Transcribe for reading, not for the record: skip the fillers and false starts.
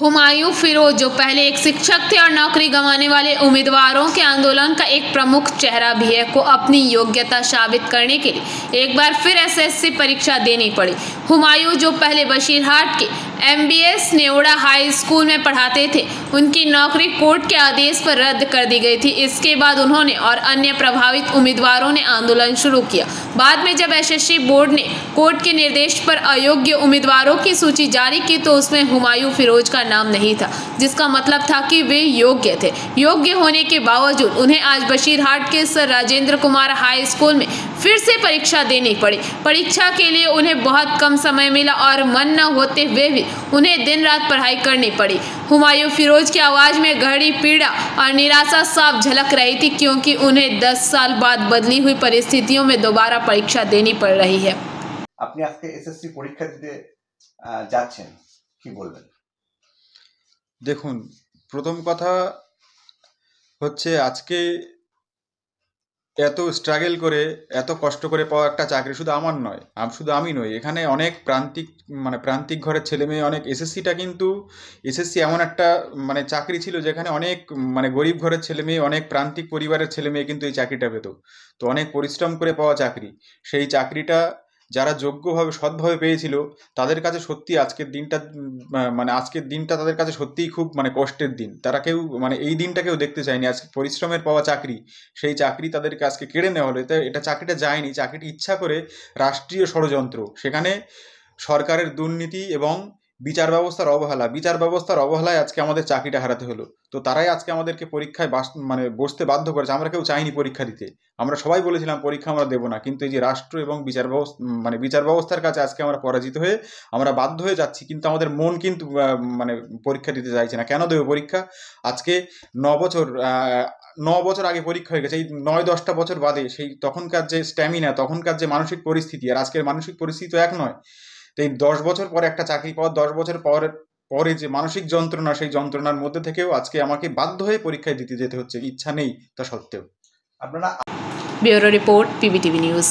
हुमायूं फिरोज, जो पहले एक शिक्षक थे और नौकरी गंवाने वाले उम्मीदवारों के आंदोलन का एक प्रमुख चेहरा भी है, को अपनी योग्यता साबित करने के लिए एक बार फिर एसएससी परीक्षा देनी पड़ी। हुमायूं, जो पहले बशीरहाट के एमबीएस नेवड़ा हाई स्कूल में पढ़ाते थे, उनकी नौकरी कोर्ट के आदेश पर रद्द कर दी गई थी। इसके बाद उन्होंने और अन्य प्रभावित उम्मीदवारों ने आंदोलन शुरू किया। बाद में जब एसएससी बोर्ड ने कोर्ट के निर्देश पर अयोग्य उम्मीदवारों की सूची जारी की तो उसमें हुमायूं फिरोज का नाम नहीं था, जिसका मतलब था कि वे योग्य थे। योग्य होने के बावजूद उन्हें आज बशीरहाट के sir Rajendra Kumar high school में फिर से परीक्षा देनी पड़ी। परीक्षा के लिए उन्हें बहुत कम समय मिला और मन न होते हुए भी उन्हें दिन रात पढ़ाई करनी पड़ी। हुमायूं फिरोज की आवाज में गहरी पीड़ा और निराशा साफ झलक रही थी, क्योंकि उन्हें 10 साल बाद बदली हुई परिस्थितियों में दोबारा परीक्षा देनी पड़ रही है। আপনি আজকে এসএসসি পরীক্ষা দিতে যাচ্ছেন, কি বলবেন? দেখুন, প্রথম কথা হচ্ছে আজকে এত স্ট্রাগল করে এত কষ্ট করে পাওয়া একটা চাকরি শুধু আমার নয়, শুধু আমি নই, এখানে অনেক প্রান্তিক ঘরের ছেলে মেয়ে, অনেক এসএসসিটা কিন্তু এসএসসি এমন একটা চাকরি ছিল যেখানে অনেক গরিব ঘরের ছেলে মেয়ে, অনেক প্রান্তিক পরিবারের ছেলে মেয়ে কিন্তু এই চাকরিটা পেত। তো অনেক পরিশ্রম করে পাওয়া চাকরি, সেই চাকরিটা যারা যোগ্যভাবে সৎভাবে পেয়েছিল তাদের কাছে সত্যি আজকের দিনটা তাদের কাছে সত্যিই খুব কষ্টের দিন। তারা কেউ এই দিনটা কেউ দেখতে চায়নি। আজকে পরিশ্রমের পাওয়া চাকরি, সেই চাকরি তাদেরকে আজকে কেড়ে নেওয়া হলো। এটা চাকরিটা যায়নি, চাকরিটি ইচ্ছা করে রাষ্ট্রীয় ষড়যন্ত্র, সেখানে সরকারের দুর্নীতি এবং বিচার ব্যবস্থার অবহেলায় আজকে আমাদের চাকরিটা হারাতে হলো। তো তারাই আজকে আমাদেরকে পরীক্ষায় বসতে বাধ্য করেছে। আমরা কেউ চাইনি পরীক্ষা দিতে, আমরা সবাই বলেছিলাম পরীক্ষা আমরা দেবো না, কিন্তু এই যে রাষ্ট্র এবং বিচার ব্যবস্থার কাছে আজকে আমরা পরাজিত হয়ে আমরা বাধ্য হয়ে যাচ্ছি। কিন্তু আমাদের মন কিন্তু পরীক্ষা দিতে চাইছে না। কেন দেবো পরীক্ষা? আজকে 9 বছর আগে পরীক্ষা হয়ে গেছে, এই 9-10টা বছর বাদে সেই তখনকার যে স্ট্যামিনা, তখনকার যে মানসিক পরিস্থিতি আর আজকের মানসিক পরিস্থিতি তো এক নয়। তো এই 10 বছর পরে একটা চাকরি পাওয়া, 10 বছর পরে যে মানসিক যন্ত্রণা, সেই যন্ত্রণার মধ্যে থেকেও আজকে আমাকে বাধ্য হয়ে পরীক্ষায় দিতে যেতে হচ্ছে, ইচ্ছা নেই তা সত্ত্বেও। আপনারা ব্যুরো রিপোর্ট, PBTV নিউজ।